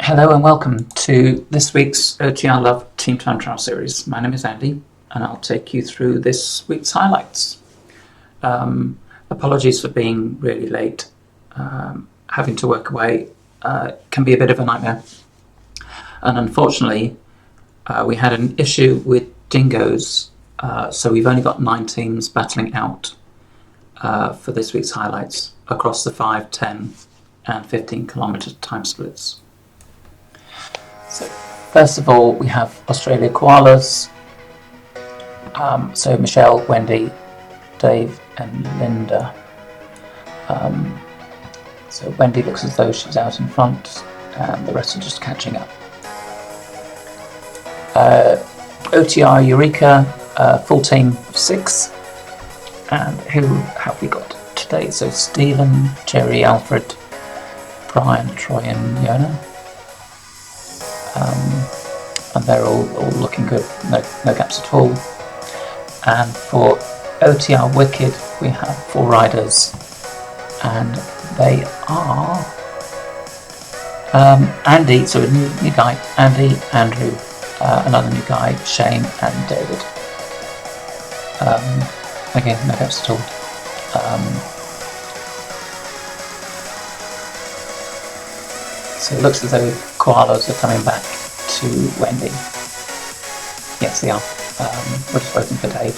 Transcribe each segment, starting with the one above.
Hello and welcome to this week's OTR Love Team Time Trial series. My name is Andy and I'll take you through this week's highlights. Apologies for being really late. Having to work away can be a bit of a nightmare. And unfortunately, we had an issue with dingoes, so we've only got 9 teams battling out for this week's highlights across the 5, 10 and 15 kilometre time splits. So first of all, we have Australia koalas. So Michelle, Wendy, Dave and Linda. So Wendy looks as though she's out in front and the rest are just catching up. OTR Eureka, full team of 6. And who have we got today? So Stephen, Jerry, Alfred, Brian, Troy and Yona. And they're all looking good, no gaps at all. And for OTR Wicked, we have 4 riders, and they are Andy, so a new guy, Andy, Andrew, another new guy, Shane, and David. Again, no gaps at all. So it looks as though koalas are coming back to Wendy. Yes, they are. We're just waiting for Dave.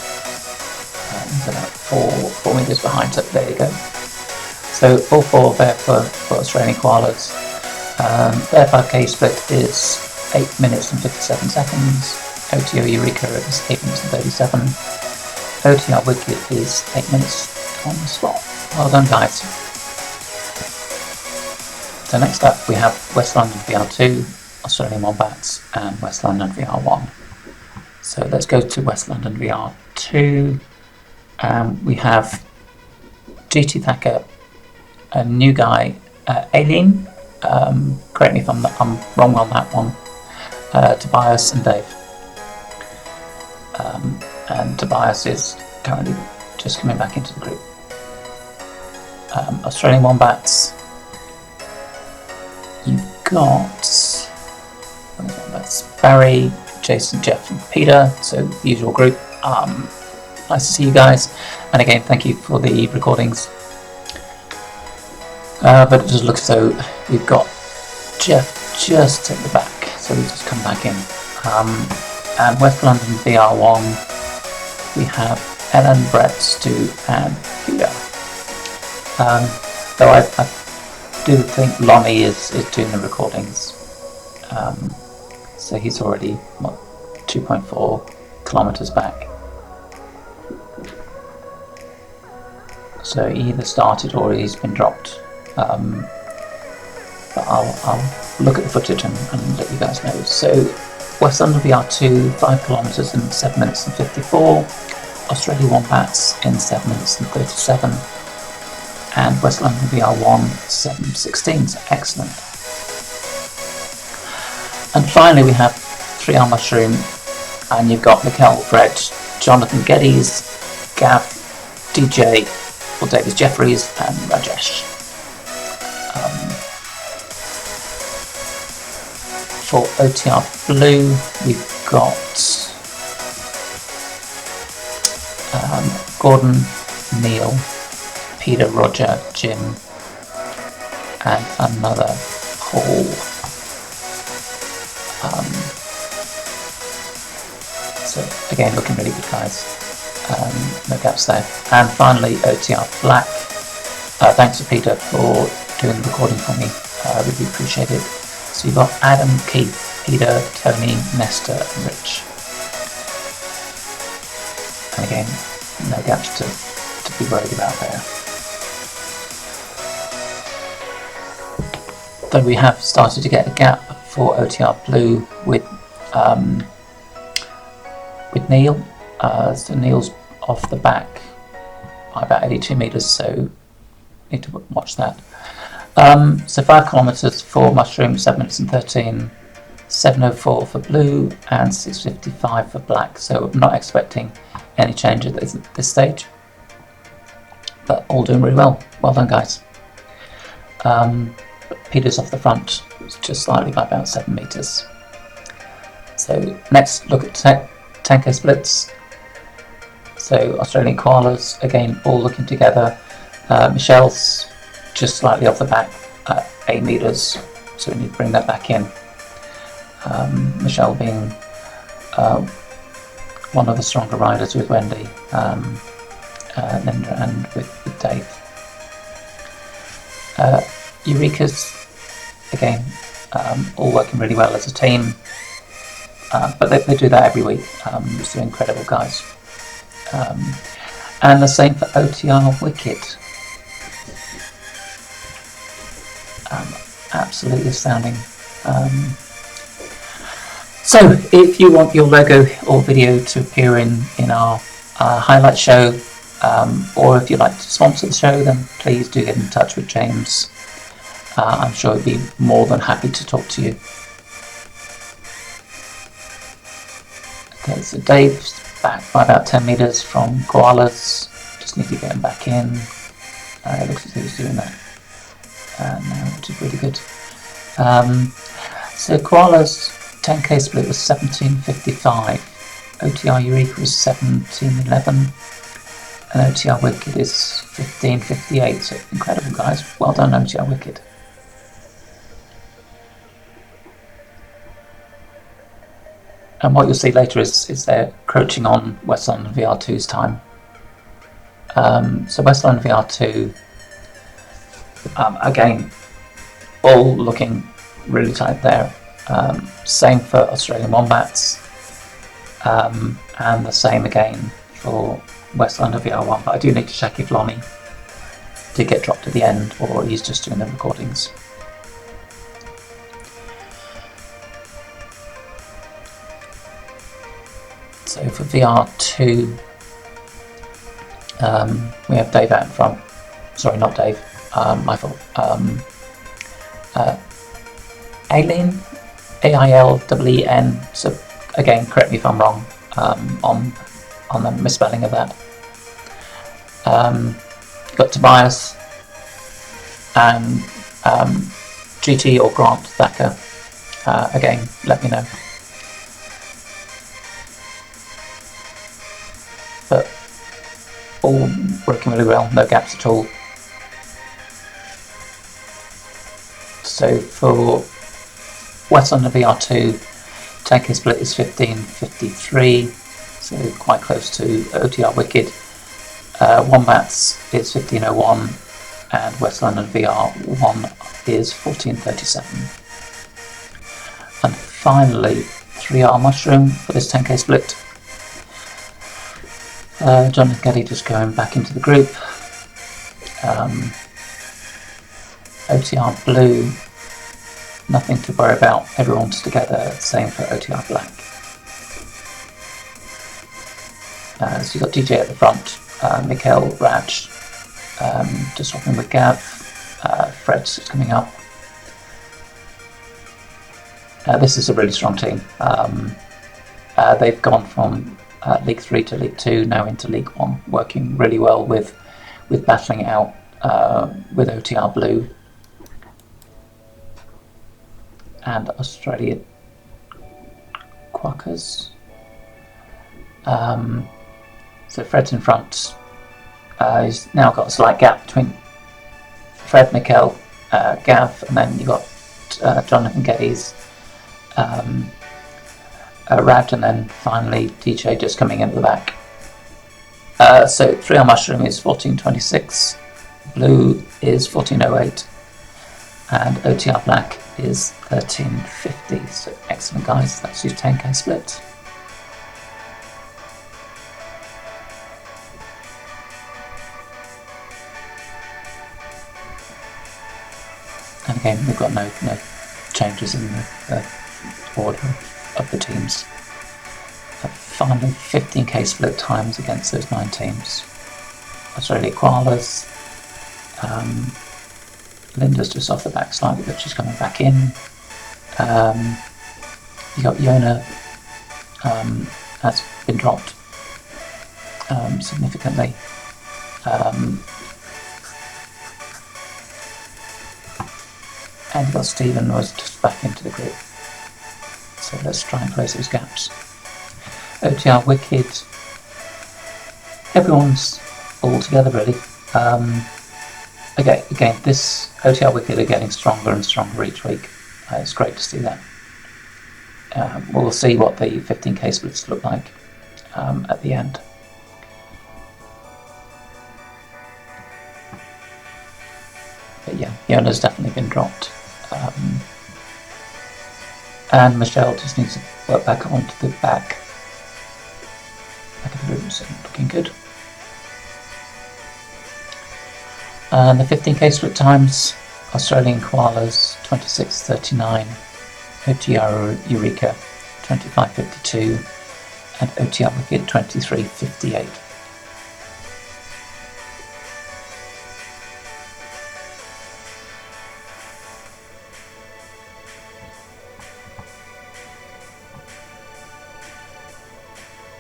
He's about 4 metres behind, so there you go. So all 4 there for Australian koalas. Their 5k split is 8 minutes and 57 seconds. OTR Eureka is 8 minutes and 37. OTR Wicked is 8 minutes on the spot. Well done, guys. So next up we have West London VR2, Australian Wombats and West London VR1. So let's go to West London VR2. We have GT Thacker, a new guy, Aileen, correct me if I'm wrong on that one, Tobias and Dave. And Tobias is currently just coming back into the group. Australian Wombats, you've got Barry, Jason, Jeff and Peter, so the usual group. Nice to see you guys, and again thank you for the recordings. But it just looks as though we've got Jeff just at the back, so we've just come back in. And West London VR1, we have Ellen, Brett, Stu and Peter. Though I do think Lonnie is doing the recordings, so he's already 2.4 kilometers back, so he either started or he's been dropped, but I'll look at the footage and let you guys know. So West London VR2 5 kilometers in 7 minutes and 54, Australia Wombats in 7 minutes and 37, and West London VR1 7:16, so excellent. And finally we have 3R Mushroom, and you've got Mikkel, Fred, Jonathan Geddes, Gav, DJ, or Davis Jeffries and Rajesh. For OTR Blue we've got Gordon, Neil, Peter, Roger, Jim and another Paul. So again, looking really good, guys. No gaps there. And finally OTR Black, thanks to Peter for doing the recording for me, I really appreciate it. So you've got Adam, Keith, Peter, Tony, Nestor and Rich. And again, no gaps to be worried about there. Though we have started to get a gap for OTR Blue with Neil. So Neil's off the back by about 82 metres, so need to watch that. So 5 kilometres for Mushroom, 7 minutes and 13, 7:04 for Blue and 6:55 for Black. So I'm not expecting any change at this stage, but all doing really well. Well done, guys. Peters off the front, just slightly by about 7 meters. So next, look at 10k splits. So Australian koalas, again, all looking together. Michelle's just slightly off the back at 8 meters, so we need to bring that back in. Michelle being one of the stronger riders with Wendy, Linda, and with Dave. Eureka's, again, all working really well as a team, but they do that every week. So incredible guys. And the same for OTR Wicked. Absolutely astounding. So if you want your logo or video to appear in our highlight show, or if you'd like to sponsor the show, then please do get in touch with James. I'm sure he'd be more than happy to talk to you. Okay, so Dave's back by about 10 meters from koalas. Just need to get him back in. It looks as though he's doing that now, which is really good. So koalas 10k split was 17:55. OTR Eureka was 17:11. And OTR Wicked is 15:58. So incredible, guys. Well done, OTR Wicked. And what you'll see later is they're encroaching on West London VR2's time. So West London VR2, again, all looking really tight there. Same for Australian Wombats, and the same again for West London VR1, but I do need to check if Lonnie did get dropped at the end or he's just doing the recordings. So for VR2, we have Dave out in front. Sorry, not Dave, my fault. Aileen, A-I-L-E-E-N, so again, correct me if I'm wrong on the misspelling of that. Got Tobias and GT or Grant Thacker. Again, let me know. But all working really well, no gaps at all. So for West London VR2, 10k split is 15:53, so quite close to OTR Wicked. Wombats is 15:01, and West London VR1 is 14:37. And finally, 3R Mushroom for this 10k split. John and Geddy just going back into the group. OTR Blue, nothing to worry about, everyone's together, same for OTR Black. So you've got DJ at the front, Mikhail, Raj, just swapping with Gav, Fred's coming up. This is a really strong team. They've gone from League 3 to League 2, now into League 1, working really well with battling it out with OTR Blue and Australia Quackers. So Fred's in front. He's now got a slight gap between Fred, Mikkel, Gav, and then you've got Jonathan Geddes, Rad, and then finally DJ just coming into the back. So 3R Mushroom is 14:26, Blue is 14:08, and OTR Black is 13:50. So excellent, guys. That's your 10k split. And again, we've got no changes in the order of the teams. Finally, 15k split times against those 9 teams. Australia Koalas. Linda's just off the back slightly, but she's coming back in. You got Yona has been dropped significantly. and you've got Stephen was just back into the group. So let's try and close those gaps. OTR Wicked, everyone's all together really. Again, this OTR Wicked are getting stronger and stronger each week. It's great to see that. We'll see what the 15k splits look like at the end. But yeah, Yona's definitely been dropped. And Michelle just needs to work back onto the back of the room, so looking good. And the 15k split times, Australian Koalas 26.39, OTR Eureka 25.52, and OTR Wicked 23.58.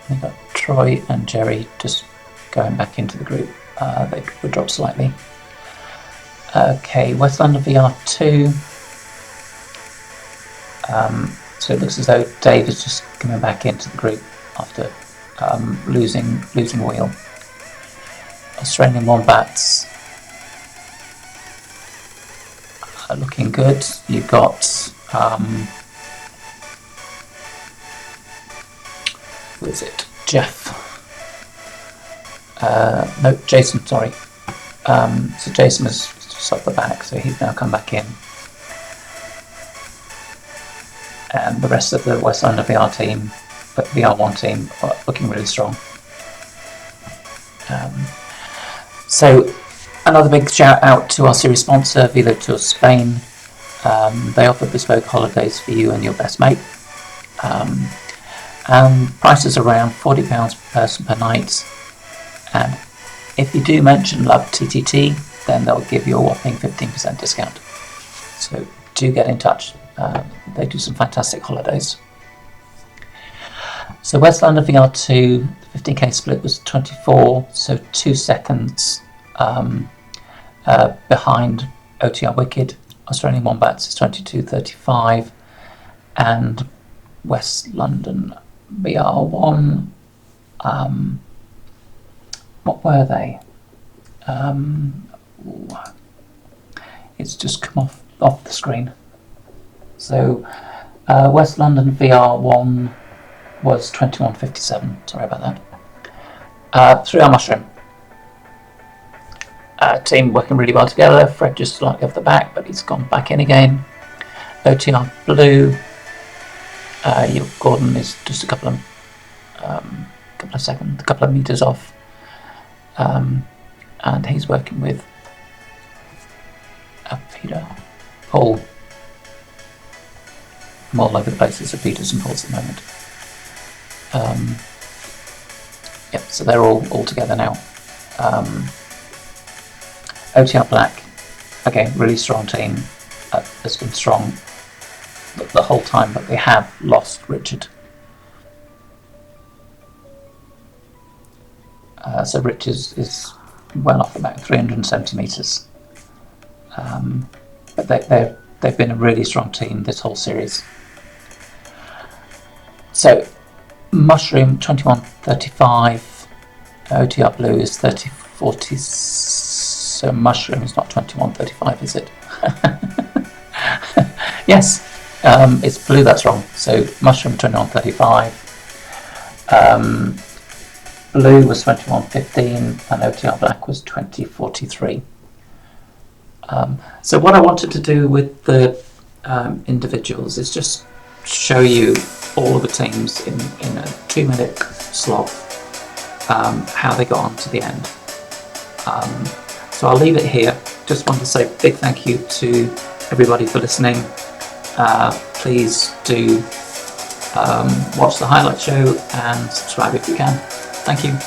We've got Troy and Jerry just going back into the group. They were dropped slightly. Okay, West London VR2. So it looks as though Dave is just coming back into the group after losing wheel. Australian Wombats looking good. You've got who is it? Jeff. No, Jason, sorry. So Jason is just up the back, so he's now come back in. And the rest of the West London VR team, but VR1 team, are looking really strong. So another big shout out to our series sponsor, Velo Tour Spain. They offer bespoke holidays for you and your best mate. And prices around £40 per person per night. And if you do mention Love TTT, then they'll give you a whopping 15% discount. So do get in touch. They do some fantastic holidays. So West London VR2, the 15k split was 24, so 2 seconds behind OTR Wicked. Australian Wombats is 22.35, and West London VR1, what were they? It's just come off the screen. So West London VR1 was 21.57. Sorry about that. 3R Mushroom. Team working really well together. Fred just slightly off the back, but he's gone back in again. OTR Blue. Gordon is just a couple of meters off, and he's working with Peter, Paul. I'm all over the place. It's a Peters and Pauls at the moment. Yep, so they're all together now. OTR Black, again, really strong team. Has been strong the whole time, but they have lost Richard. So Rich is well off about 370 metres. But they've been a really strong team this whole series. So Mushroom 21.35, OTR Blue is 30.40. So Mushroom is not 21.35, is it? Yes, it's Blue that's wrong. So Mushroom 21.35. Blue was 21.15 and OTR Black was 20.43. So what I wanted to do with the individuals is just show you all of the teams in a 2-minute slot, how they got on to the end. So I'll leave it here. Just want to say a big thank you to everybody for listening. Please do watch the highlight show and subscribe if you can. Thank you.